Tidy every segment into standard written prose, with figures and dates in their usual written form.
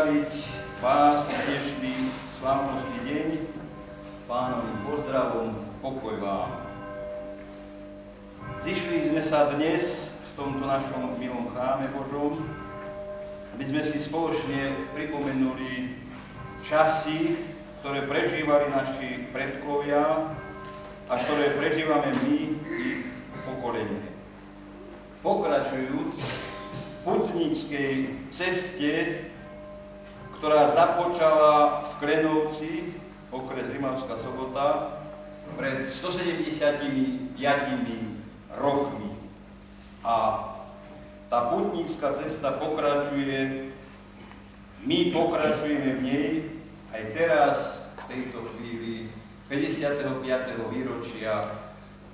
pozdraviť vás dnešný slávnostný deň Pánovým pozdravom, pokoj vám. Zišli sme sa dnes v tomto našom milom chráme Božom, aby sme si spoločne pripomenuli časy, ktoré prežívali naši predkovia a ktoré prežívame my, ich pokolenie. Pokračujúc v putníckej ceste, ktorá započala v Klenovci, okres Rimavská Sobota, pred 175 rokmi. A tá putnícka cesta pokračuje, my pokračujeme v nej aj teraz, v tejto chvíli, 55. výročia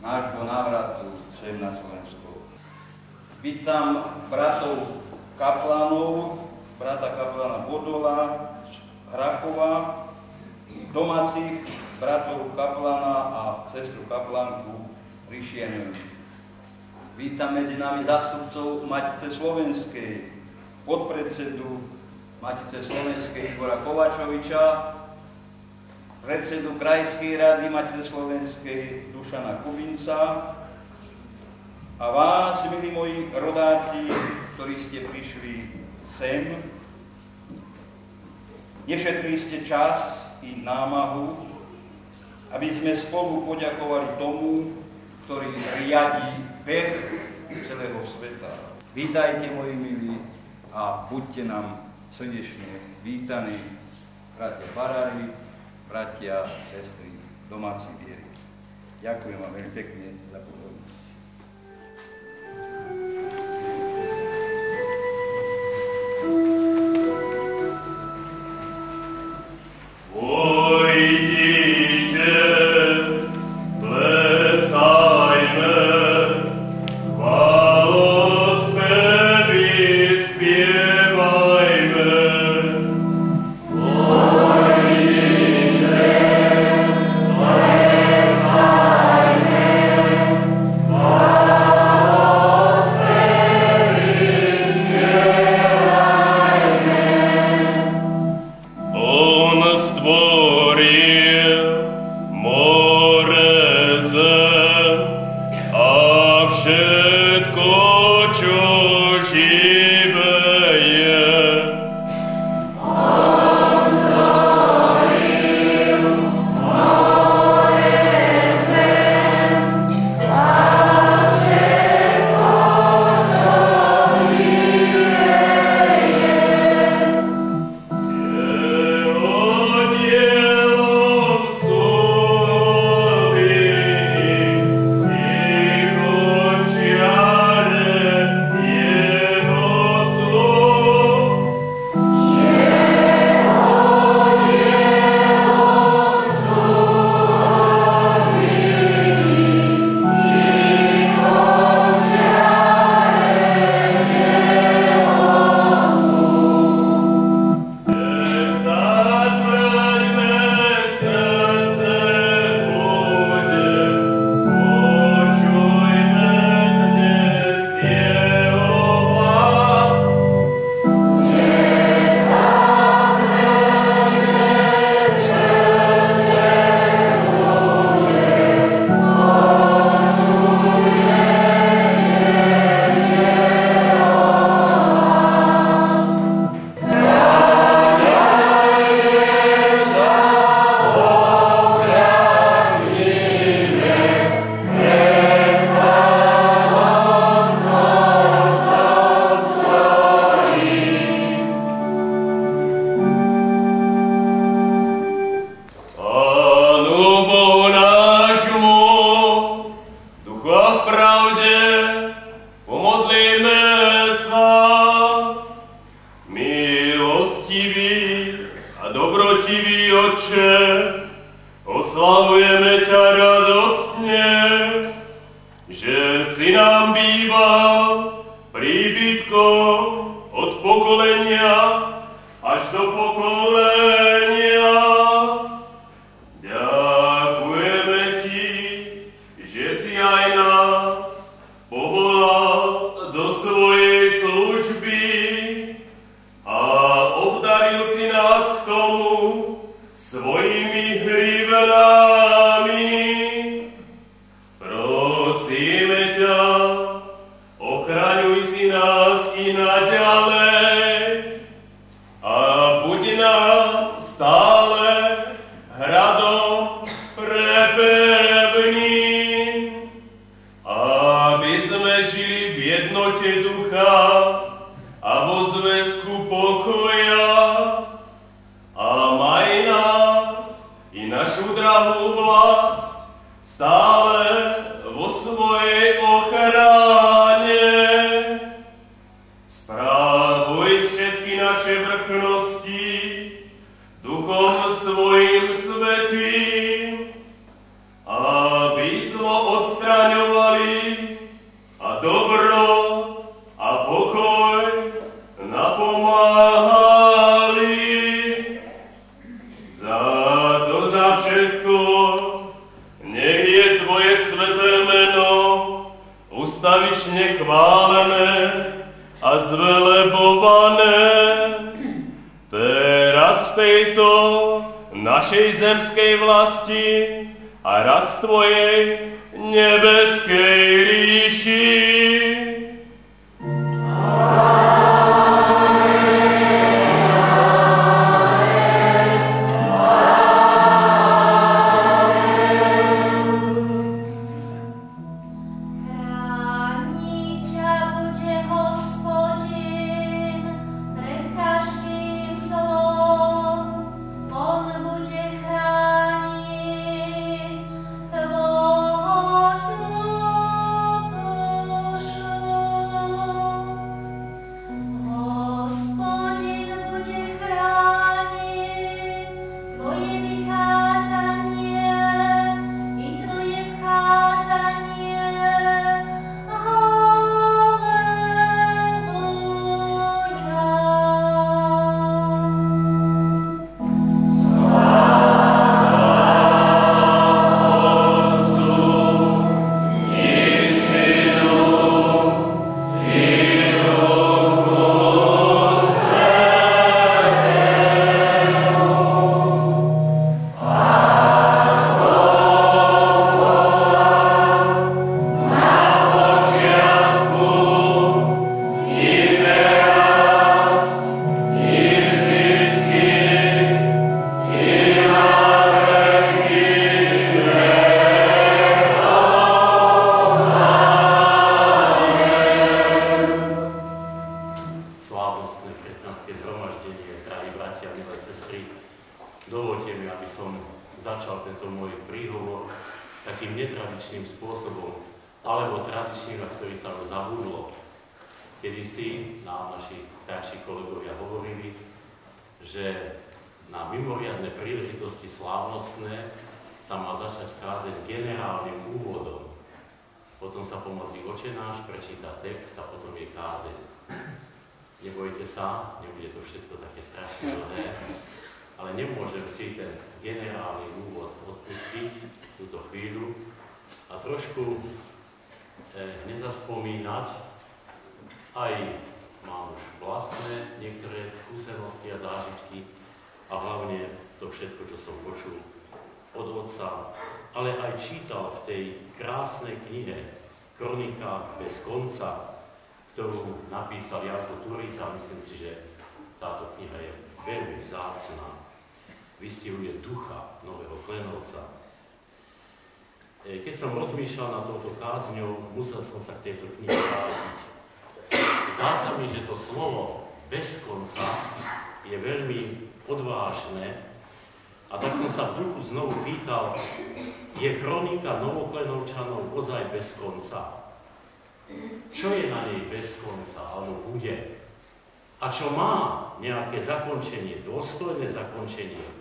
nášho návratu sem na Slovensko. Vítam bratov kaplánov, brata kaplána Bodola, Hrachova, domácich bratov kaplána a sestru kaplánku Rišiaňovi. Vítam medzi nami zástupcov Matice Slovenskej, podpredsedu Matice Slovenskej Igora Kovačoviča, predsedu Krajskej rady Matice Slovenskej Dušana Kubinca a vás, milí moji rodáci, ktorí ste prišli sem, nešetrili ste čas i námahu, aby sme spolu poďakovali tomu, ktorý riadi beh celého sveta. Vítajte, moji milí, a buďte nám srdečne vítaní, bratia farári, bratia, sestry, domáci viery. Ďakujem vám veľmi pekne za pozornosť. Do svojej služby a obdaril ochránil si nás k tomu svojimi hrivnami. Prosíme ťa, ochraňuj si nás i naďalej a buď nám stále hradom prepevným, aby sme žili v jednote ducha a vo zväzku pokoja a maj nás i našu drahú vlast stále vo svojej ochrane. Správuj všetky naše vrchnosti duchom svojim svätým, aby zlo odstraňovali a dobro a pokoj napomáhali. Za všetko nech je tvoje sveté meno ustavične chválené a zvelebované teraz v tejto našej zemskej vlasti a raz tvojej nebeskej ríši. Vystihuje ducha nového Klenovca. Keď som rozmýšľal nad touto kázňou, musel som sa k tejto knihe vrátiť. Zdá sa mi, že to slovo bez konca je veľmi odvážne a tak som sa v duchu znovu pýtal, je kronika Novoklenovčanov ozaj bez konca? Čo je na nej bez konca, alebo bude? A čo má nejaké zakončenie, dôstojné zakončenie?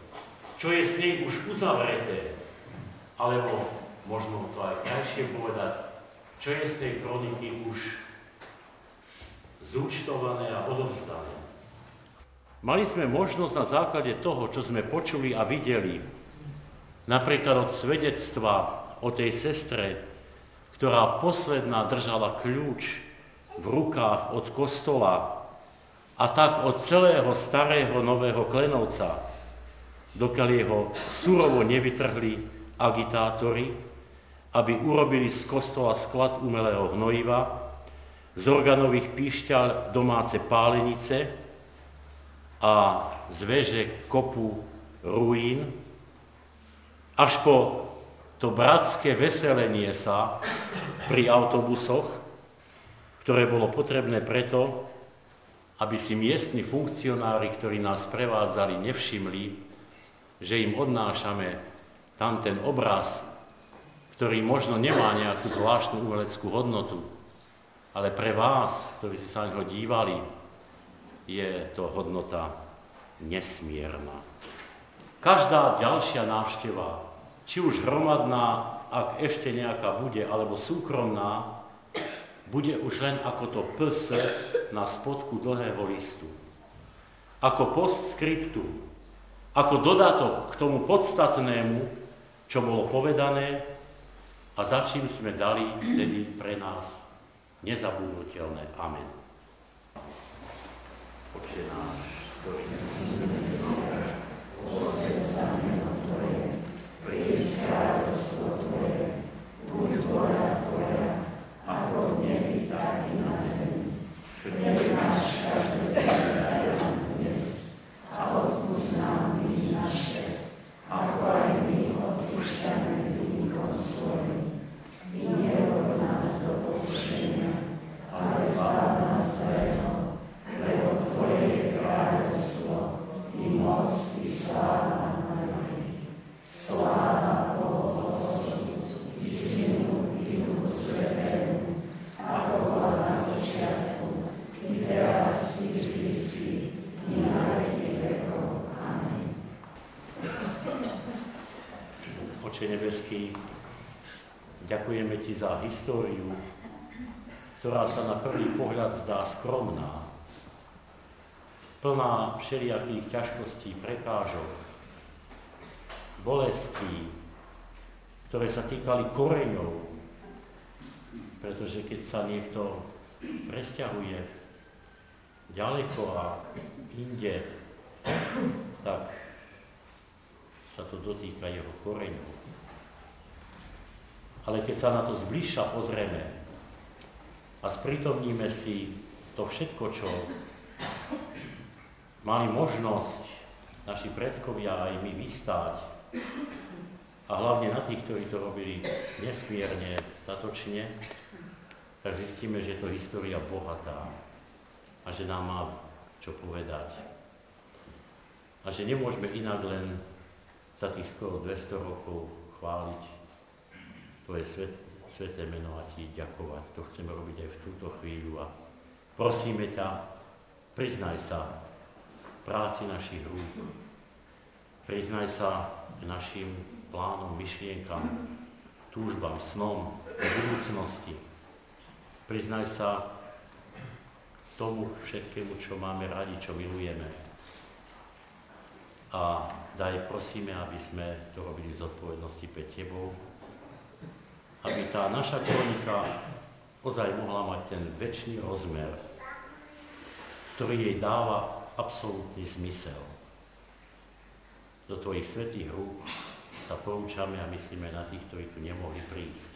Čo je s nej už uzavreté, alebo možno to aj krajšie povedať, čo je z tej kroniky už zúčtované a odovzdané. Mali sme možnosť na základe toho, čo sme počuli a videli, napríklad od svedectva o tej sestre, ktorá posledná držala kľúč v rukách od kostola A tak od celého starého nového Klenovca, dokiaľ jeho surovo nevytrhli agitátori, aby urobili z kostola sklad umelého hnojiva, z organových píšťal domáce pálenice a z veže kopu ruín, až po to bratské veselenie sa pri autobusoch, ktoré bolo potrebné preto, aby si miestni funkcionári, ktorí nás prevádzali, nevšimli, že im odnášame tam ten obraz, ktorý možno nemá nejakú zvláštnu umeleckú hodnotu, ale pre vás, ktorí si sa na ňo dívali, je to hodnota nesmierna. Každá ďalšia návšteva, či už hromadná, ak ešte nejaká bude, alebo súkromná, bude už len ako to PS na spodku dlhého listu. Ako postscriptum, ako dodatok k tomu podstatnému, čo bolo povedané a za čím sme dali vtedy pre nás nezabudnutelné amen. Otče náš, ktorý príď kráľovstvo Tvoje, buď vôľa Tvoja, ako v nebi, tak i na zemi. Chlieb náš každodenný daj nám dnes a odpusť nám viny naše, ako aj my odpúšťame vinníkom svojim. I nevod nás do pokušenia, ale zbav nás zlého, lebo Tvoje je kráľovstvo, i moc, i sláva na veky. Sláva Bohu Otcu, i Synu, i Duchu Svätému, ako bola na počiatku, i teraz, i vždycky, i na veky vekov. Amen. Oče nebeský, ďakujeme Ti za históriu, ktorá sa na prvý pohľad zdá skromná, plná všelijakých ťažkostí, prekážok, bolestí, ktoré sa týkali koreňov, pretože keď sa niekto presťahuje ďaleko a inde, tak sa to dotýka jeho koreňov. Ale keď sa na to zbližša pozrieme a sprítomníme si to všetko, čo mali možnosť naši predkovia aj my vystáť, a hlavne na tých, ktorí to robili nesmierne, statočne, tak zistíme, že je to história bohatá a že nám má čo povedať. A že nemôžeme inak len za tých skoro 200 rokov chváliť Tvoje sveté meno a Ti ďakovať. To chceme robiť aj v túto chvíľu a prosíme ťa, priznaj sa práci našich rúk, priznaj sa k našim plánom, myšlienkam, túžbám, snom, budúcnosti. Priznaj sa k tomu všetkému, čo máme radi, čo milujeme. A daj, prosíme, aby sme to robili z zodpovednosti pred Tebou, aby tá naša kronika ozaj mohla mať ten večný rozmer, ktorý jej dáva absolútny zmysel. Do Tvojich svätých rúk sa poučame a myslíme na tých, ktorí tu nemohli prísť.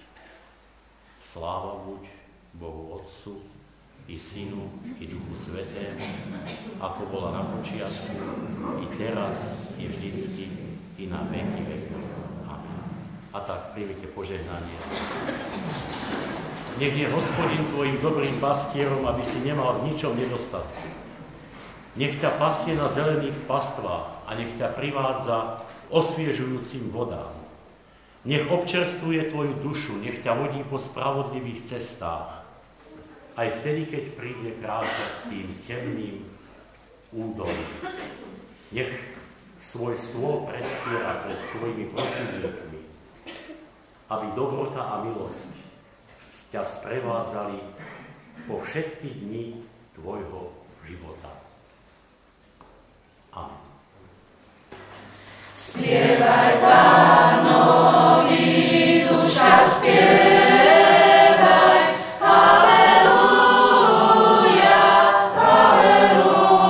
Sláva buď Bohu Otcu, i Synu, i Duchu Svätému, ako bola na počiatku, i teraz, i vždycky, i na veky vekov. Amen. A tak príjmite požehnanie. Nech je Hospodin tvojim dobrým pastierom, aby si nemal v ničom nedostatku. Nech ťa pasie na zelených pastvách a nech ťa privádza osviežujúcim vodám. Nech občerstvuje tvoju dušu, nech ťa vodí po spravodlivých cestách. Aj vtedy, keď príde kráčať tým temným údolím. Nech svoj stôl prespiera pred tvojimi protivníkmi, aby dobrota a milosť ťa sprevádzali po všetky dni tvojho života. Amen. Spievaj Pánovi, duša spievaj, halleluja, halleluja.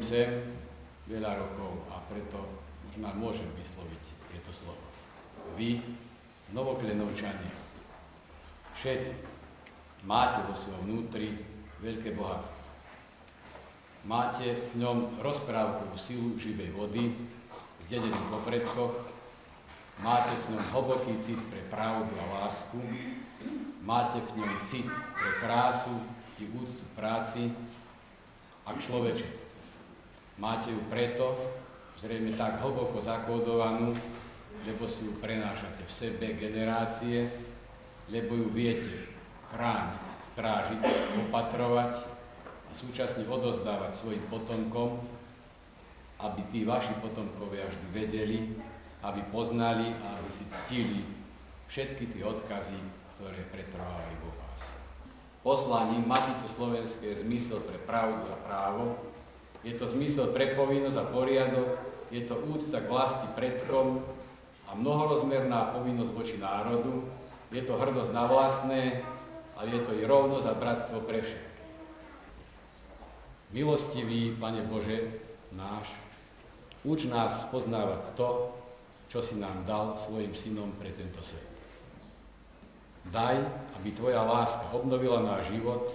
sem veľa rokov a preto možno môžem vysloviť tieto slovo. Vy, Novoklenovčania, všetci máte vo svojom vnútri veľké bohatstvo. Máte v ňom rozprávkovú silu živej vody, zdedenú po predkoch, máte v ňom hlboký cit pre pravdu a lásku, máte v ňom cit pre krásu i úctu v práci a k človečenstvu. Máte ju preto, zrejme tak hlboko zakódovanú, lebo si ju prenášate v sebe generácie, lebo ju viete chrániť, strážiť, opatrovať a súčasne odozdávať svojim potomkom, aby tí vaši potomkovia vždy vedeli, aby poznali a aby si ctili všetky tie odkazy, ktoré pretrvávajú vo vás. Poslaním Matice slovenskej je zmysel pre pravdu a právo, je to zmysel pre povinnosť a poriadok, je to úcta k vlasti predkom a mnohorozmerná povinnosť voči národu, je to hrdosť na vlastné, ale je to i rovnosť a bratstvo pre všetkých. Milostivý, Pane Bože náš, uč nás poznávať to, čo si nám dal svojim synom pre tento svet. Daj, aby Tvoja láska obnovila náš život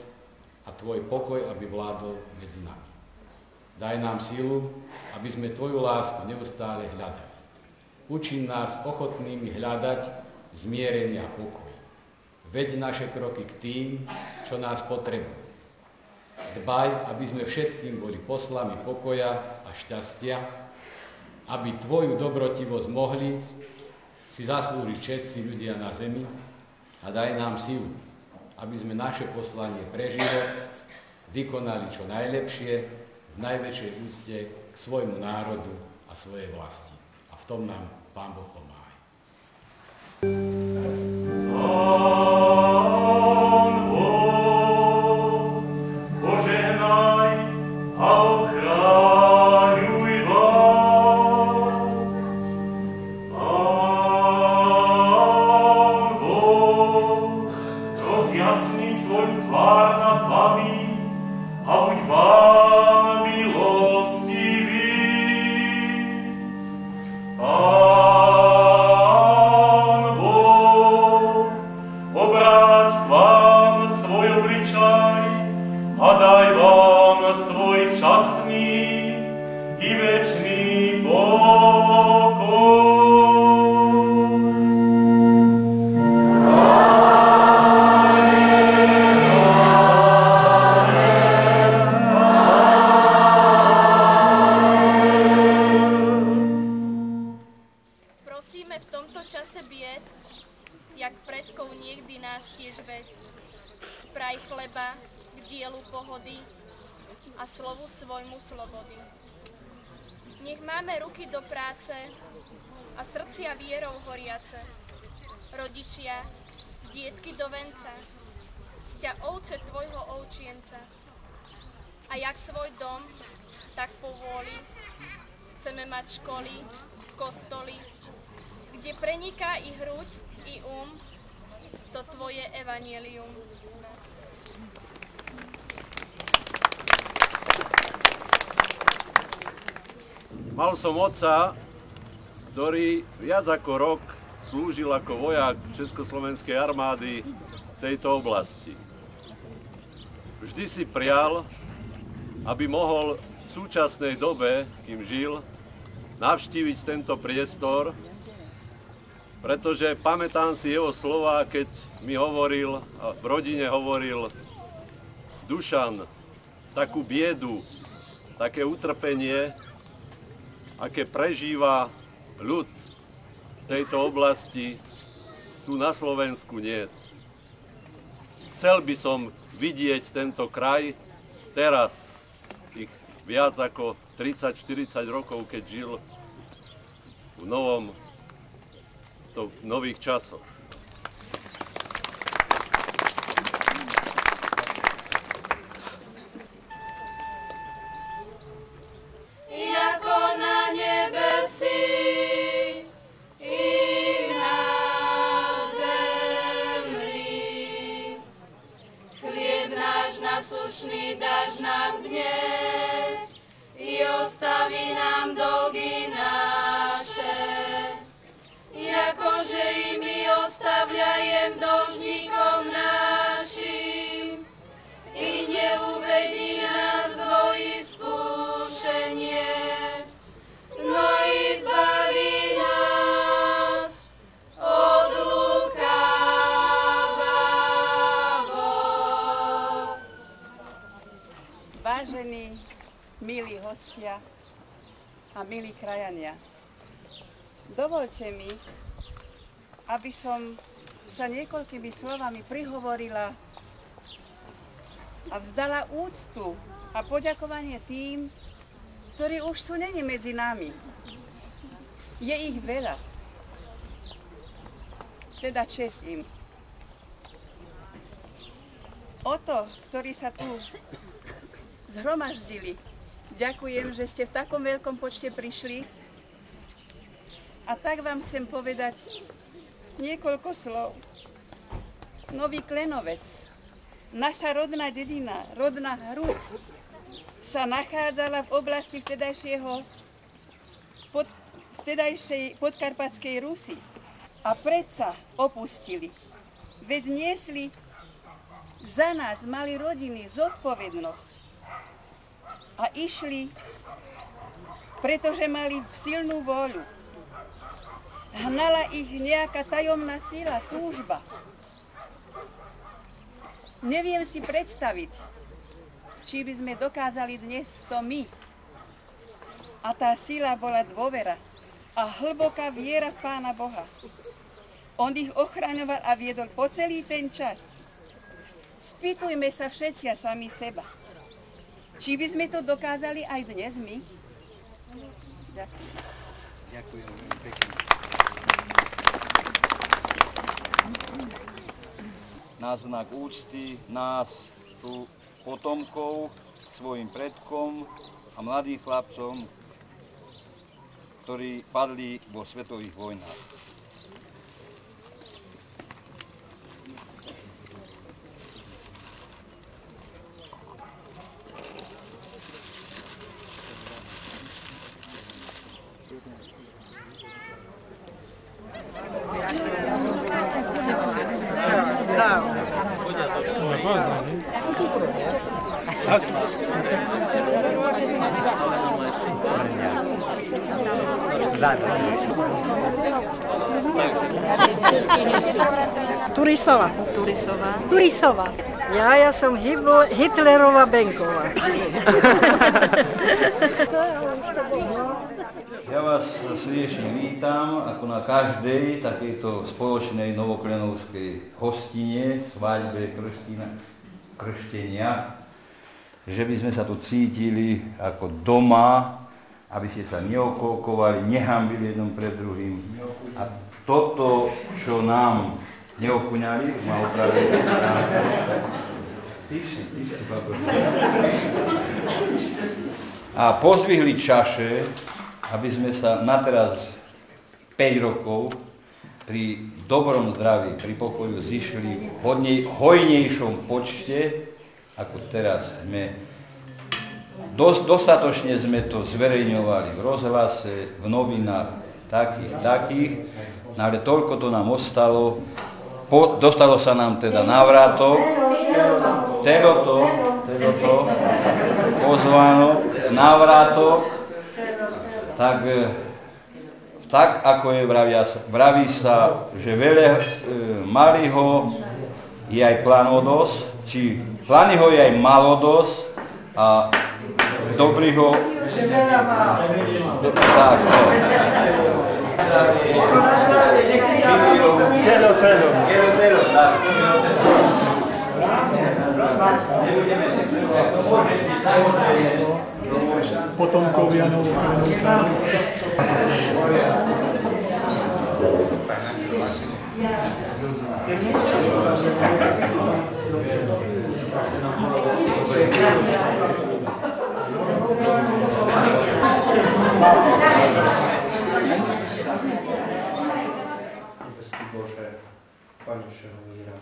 a Tvoj pokoj, aby vládol medzi nami. Daj nám silu, aby sme Tvoju lásku neustále hľadali. Učí nás ochotnými hľadať zmierenie a pokoj. Veď naše kroky k tým, čo nás potrebujú. Dbaj, aby sme všetkým boli poslami pokoja a šťastia, aby Tvoju dobrotivosť mohli si zaslúžiť všetci ľudia na zemi a daj nám silu, aby sme naše poslanie pre život vykonali čo najlepšie, v najväčšej úcte k svojmu národu a svojej vlasti. A v tom nám Pán Boh pomáha. a srdcia vierou horiace. Rodičia, dietky do venca, sťa ovce tvojho ovčienca. A jak svoj dom, tak po vôli chceme mať školy, kostoly, kde preniká i hruď, i to tvoje evanjelium. Mal som otca, ktorý viac ako rok slúžil ako vojak Československej armády v tejto oblasti. Vždy si prial, aby mohol v súčasnej dobe, kým žil, navštíviť tento priestor, pretože pamätám si jeho slova, keď mi hovoril, a v rodine hovoril: Dušan, takú biedu, také utrpenie, aké prežíva ľud tejto oblasti, tu na Slovensku nie. Chcel by som vidieť tento kraj teraz, tých viac ako 30-40 rokov, keď žil v nových časoch. Dáš nám dnes i odstaví nám dolgy naše, jakože i my ostavľajem dlžníkom našim. I neuvedí nás vo iskúšenie, no i zbaví nás od lukavého. Vážení, milí hostia a milí krajania, dovoľte mi, aby som sa niekoľkými slovami prihovorila a vzdala úctu a poďakovanie tým, ktorí už sú neni medzi nami. Je ich veľa. Teda česť im. O to, ktorí sa tu zhromaždili, ďakujem, že ste v takom veľkom počte prišli. A tak vám chcem povedať niekoľko slov. Nový Klenovec, naša rodná dedina, rodná Hruď, sa nachádzala v oblasti vtedajšej podkarpatskej Rusy a predsa opustili. Veď niesli za nás, mali rodiny, zodpovednosť a išli, pretože mali silnú vôľu. Hnala ich nejaká tajomná sila, túžba. Neviem si predstaviť, či by sme dokázali dnes to my. A tá sila bola dôvera a hlboká viera v Pána Boha. On ich ochraňoval a viedol po celý ten čas. Spýtujme sa všetci a sami seba. Či by sme to dokázali aj dnes my? Ďakujem. Ďakujem veľmi pekne. Na znak úcty nás, tu potomkov, svojim predkom a mladým chlapcom, ktorí padli vo svetových vojnách. Turisová. Ja som Hitlerová Benková. Ja vás srdečne vítam, ako na každej takejto spoločnej novoklenovskej hostine, svadbe, krštenia, že by sme sa tu cítili ako doma, aby ste sa neokolkovali, nehambili jednom pred druhým. A toto, čo nám neokuňali, ma opravili. A pozdvihli čaše, aby sme sa na teraz 5 rokov pri dobrom zdraví, pri pokoju zišli v hojnejšom počte, ako teraz sme. Dostatočne sme to zverejňovali v rozhlase, v novinách, takých, no ale toľko to nám ostalo. Dostalo sa nám teda návratok, pozvánok, návratok, tak ako je vraví sa, že veľa malého je aj planodosť, či planyho je aj malodosť a dobrýho tak, potomkovia Novoklenovca. Nebeský Bože, Pane všeho míra,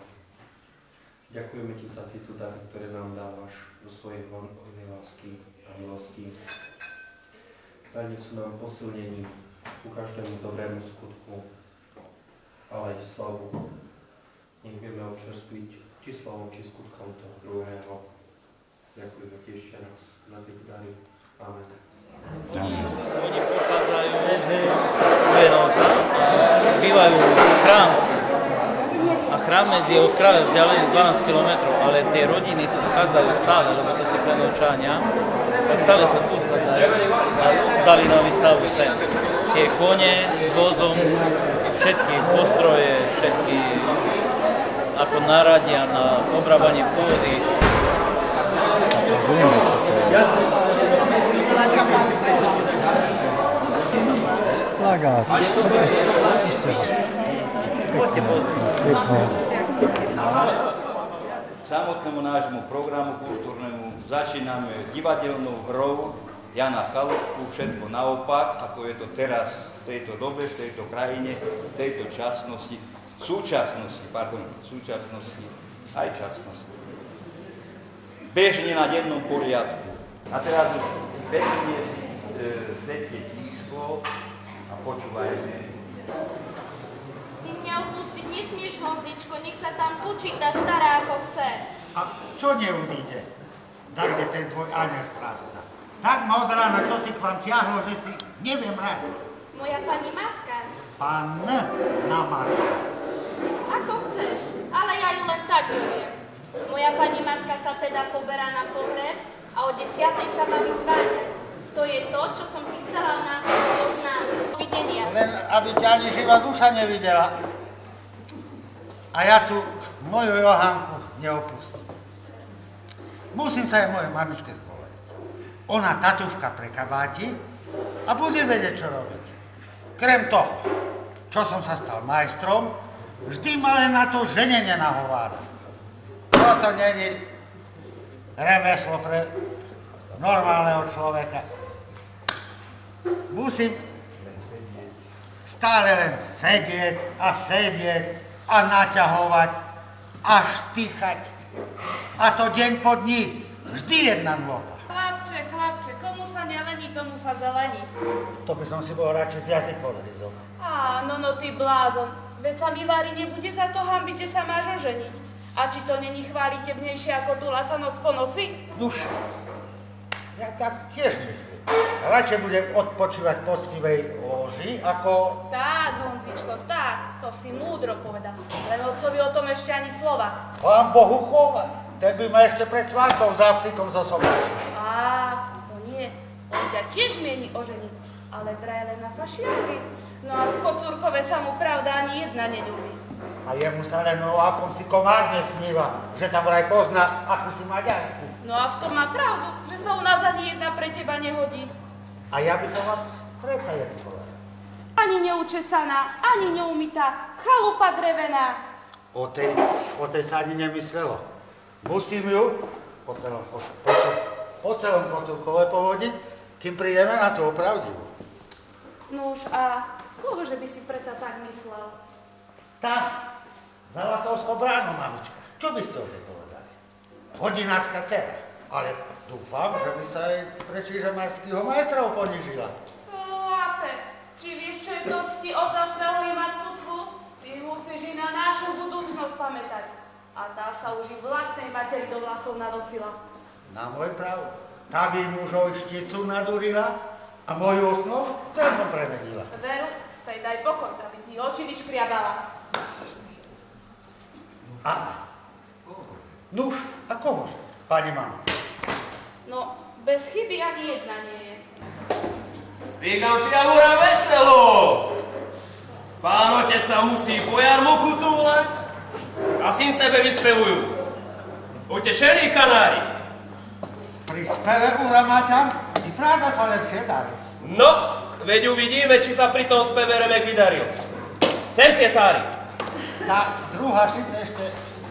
ďakujeme Ti za tieto dary, ktoré nám dávaš do svojej hojnej lásky a milosti. dali sú nám posilnení ku každému dobrému skutku, ale aj slavu. Nech vieme občerstviť či slavom, či skutkom toho druhého. Ďakujeme ti ešte raz za tieto dary. Amen. Oni pochádzajú z Klenovca a bývajú v Chrámci. A Chrámec je od Kráľov ďalej 12 km, ale tie rodiny sa schádzajú stále, lebo to sú Klenovčania, tak stále sa tu schádzajú a dali na výstavu sem. Tie kone s vozom, všetky postroje, všetky ako naradia na obrábanie pôdy. Samotnému nášmu programu kultúrnemu začíname divadelnou hrou Jana Chalúbku, všetko naopak, ako je to teraz v tejto dobe, v tejto krajine, v tejto súčasnosti, aj časnosti. Bežne na dennom poriadku. A teraz už pekne si sedte tížko a počúvajme. Ty mňa opustiť nesmieš, Honzičko, nech sa tam počíta stará ako chce. A čo neudíde? Tak kde ten tvoj aniel strážca. Tak ma od rána čo si k vám ťahlo, že si neviem radiť. Moja pani matka. Panna matka. Ako chceš, ale ja ju len tak zoviem. Moja pani matka sa teda poberá na pohreb a o 10:00 sa má vyzváňať. To je to, čo som ti chcela v náhodne oznámiť. Dovidenia. Len aby ťa ani živá duša nevidela. A ja tu moju Johánku neopustím. Musím sa aj mojej mamičke zvolať. Ona tatuška prekabáti a bude vedieť, čo robiť. Krem toho, čo som sa stal majstrom, vždy ma len na to ženenie nahovára. Toto není remeslo pre normálneho človeka. Musím stále len sedieť a naťahovať a štychať. A to deň po dní, vždy jedna nôta. Chlapče, komu sa nelení, tomu sa zelení. To by som si bol radšej z jazyka odryzol. No ty blázon, veď sa Milári nebude za to hanbiť, že sa máš oženiť. A či to není chválitebnejšie ako dulaca noc po noci? Nuž, ja tak tiež myslím. Radšej budem odpočívať v poctivej loži, ako... Tak, Honzičko, tak, to si múdro povedal. Len otcovi o tom ešte ani slova. Pán Bohu chova, ten by ma ešte pred svátkou za psíkom zosobačil. To nie, on ťa tiež mieni oženiť, ale vraj len na fašiáky. No a v Kocúrkove sa mu pravda ani jedna neľúbi. A jemu sa len o akomsi komárne sníva, že tam vraj pozná akúsi Maďarku. No a v tom má pravdu, že sa u nás ani jedna pre teba nehodí. A ja by som vám predsa jednu povedal. Ani neučesaná, ani neumytá, chalupa drevená. O tej sa ani nemyslelo. Musím ju po celom Kocúrkove povodiť, kým prídeme na tú opravdivú. Nuž a kohože by si predsa tak myslel? Tá, za Latovskou bránou, mamička. Čo by ste o tej povedali? Hodinárska dcera, ale dúfam, že by sa aj pre čižemarského majstra ponižila. Lape, či vieš, čo je to cti otca svého i matku svú? Ty musíš i na našu budúcnosť pamätať. A tá sa už i vlastnej materi do vlasov nanosila. Na môj prav, tá by mužov šticu nadurila a moju osnovu celkom premenila. Veru, tej daj pokoj, aby ti oči vyškriabala. Nuž, a kohože, pani mama? No, bez chyby ani jedna nie je. Víkam ti Javora veselo! Pán otec sa musí po jarmoku túlať a syn sebe vyspevujú. Utešení kanári. Pri speve úra Maťan i práca sa lepšie darí. No, veď uvidíme, či sa pri tom speve Remek vydaril. Sem piesári. Tá druhá síce ešte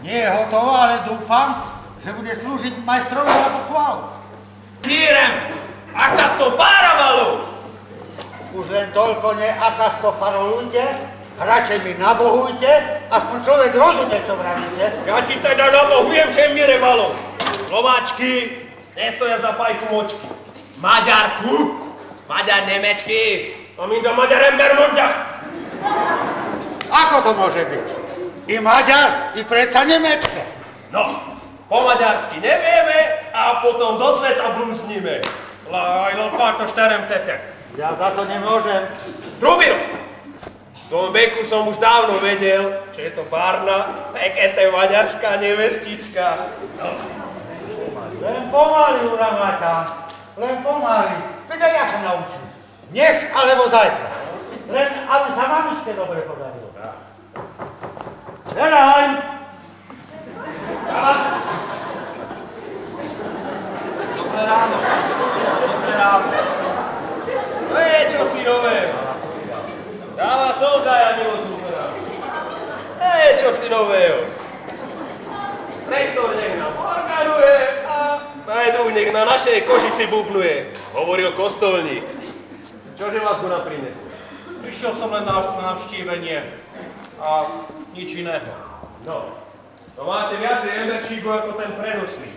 nie je hotová, ale dúfam, že bude slúžiť majstrovi na pochválu. Kýrem, aká sto pára malú! Už len toľko ne, aká sto parolujte, radšej mi nabohujte, aspoň človek rozumie, čo vravíte. Ja ti teda nabohujem, že mi remalo. Slováčky nestoja za pajku močky. Maďarku Magyar Nemečky, to mind a magyar ember mondja. Ako to môže byť? I Maďar, i predsa Nemečka. No, po maďarsky nevieme a potom do sveta blúznime. Laj, páto šterem tete. Ja za to nemôžem. Trubiro! V tom veku som už dávno vedel, že je to párna, pekete maďarská nevestička. No. Len pomaly, Uramáťa. Len pomaly. Veď aj ja sa naučím. Dnes alebo zajtra. Len aby sa mamičke dobre podarilo. Zeraj! Dobré ráno. Dobré ráno. To je čosi nového. Dáva solda, ja nerozumiem. To je čosi nového. Rektor nech nám organuje a najdu nech na našej koži si bubnuje. Hovoril kostolník. Čože vás tu naprinesol? Prišiel som len na navštívenie a nič iného. No, to máte viacej emberčíkov ako ten predošlý.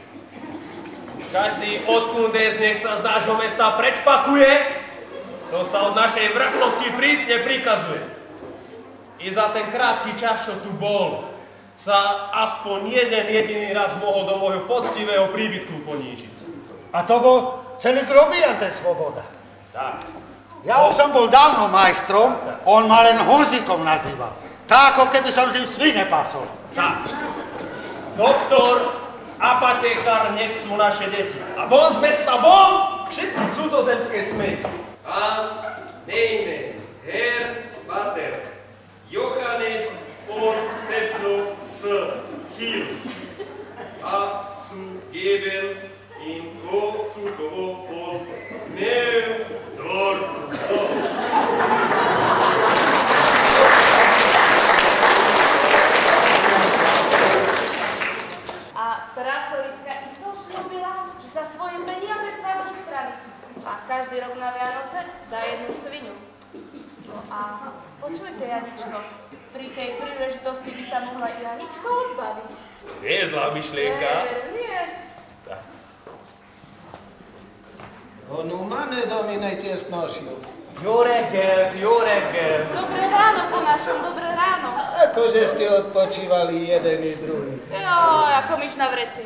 Každý odkundes nech sa z nášho mesta prečpakuje, to sa od našej vrchnosti prísne prikazuje. I za ten krátky čas, čo tu bol, sa aspoň jeden jediný raz mohol do môjho poctivého príbytku ponížiť. A to bol celý grobian, ten Svoboda. Tak. Ja už som bol dávno majstrom, on ma len Honzikom nazýval. Tak, ako keby som s ním svine pasol. Tak. Doktor, apotekár, nech sú naše deti. A von z mesta von všetky cudzozemské smeti. Pán nejme, Herr Vater, Johannes von Tesno s Chil. A su geben in ko su kovo von Neu dort. A prasolitka i to slúbila, že sa svoje peniaze stavú strany. A každý rok na Vianoce dá jednu svinu. No a počujte, Janičko, pri tej príležitosti by sa mohla i Janičko odbaviť. Nie je zlá myšlienka. Nie. Onu mane domine tiesnošiu. Jó reggel. Dobré ráno po našom, dobré ráno. Akože ste odpočívali jeden i druhý. Jo, ako myš na vreci.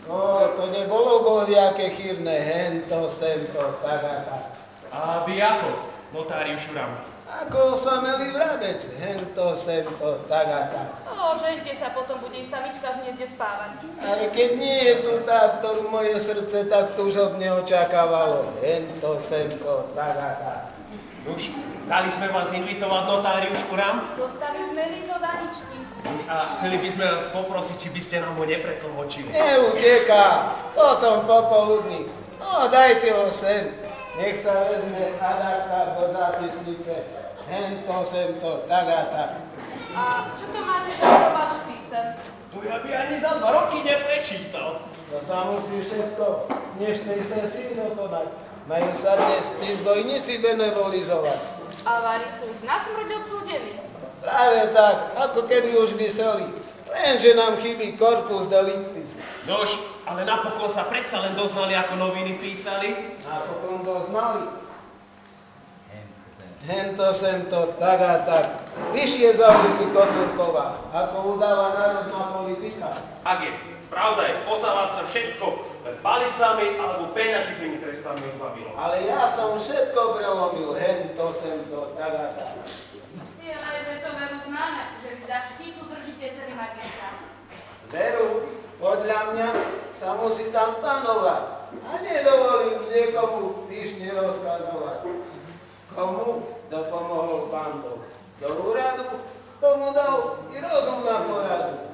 To nebolo bohviaké chýrne, hento, semto, tak a tak. A vy ako, notáriu Šuram? Ako osamelý vrabec, hento, semto, tak a tak. Žeňte sa, potom bude samička hneď spávať. Ale keď nie je tu tá, ktorú moje srdce tak túžobne očakávalo, hento, semto, tak a tak. Už, dali sme vás invitovať notáriu Šuram? Dostali sme list od Aničky. A chceli by sme vás poprosiť, či by ste nám ho nepretlmočili. Neuteká, potom popoludní. No, dajte ho sem. Nech sa vezme adakát do zápisnice. Hento, semto, tak a tak. A čo to máte za vašu píseň? Tu ja by ani za 2 roky neprečítal. To sa musí všetko v dnešnej sesii dokonať. Majú sa dnes tí zbojníci benevolizovať. A vári sú na smrť odsúdení. Práve tak, ako keby už vyseli. Lenže nám chybí corpus delicti. Nož, ale napokon sa predsa len doznali, ako noviny písali. Napokon doznali. Hento, semto, tak a tak. Vyššie záujmy Kocúrkova, ako udáva národná politika. Ak je pravda, je posávať sa všetko len palicami alebo peňaživými trestami odbavilo. Ale ja som všetko prelomil. Hento, semto, tak a tak. Je to veru známe, že vy za štítku držíte celý magistrát. Veru, podľa mňa sa musí tam panovať a nedovolím niekomu pyšne rozkazovať. Komu dopomohol pán Boh do úradu, tomu dal i rozum na poradu.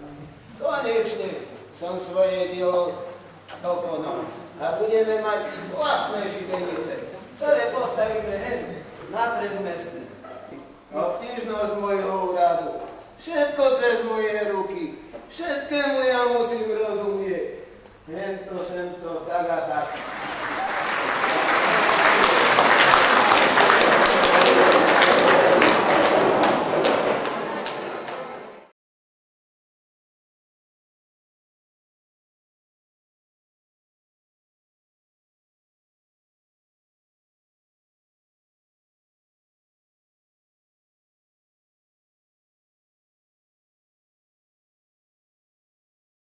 Konečne som svoje dielo dokonal a budeme mať ich vlastné šibenice, ktoré postavíme hen na predmestí. Obtížnosť môjho úradu, všetko cez moje ruky, všetkému ja musím rozumieť. Hento, semto,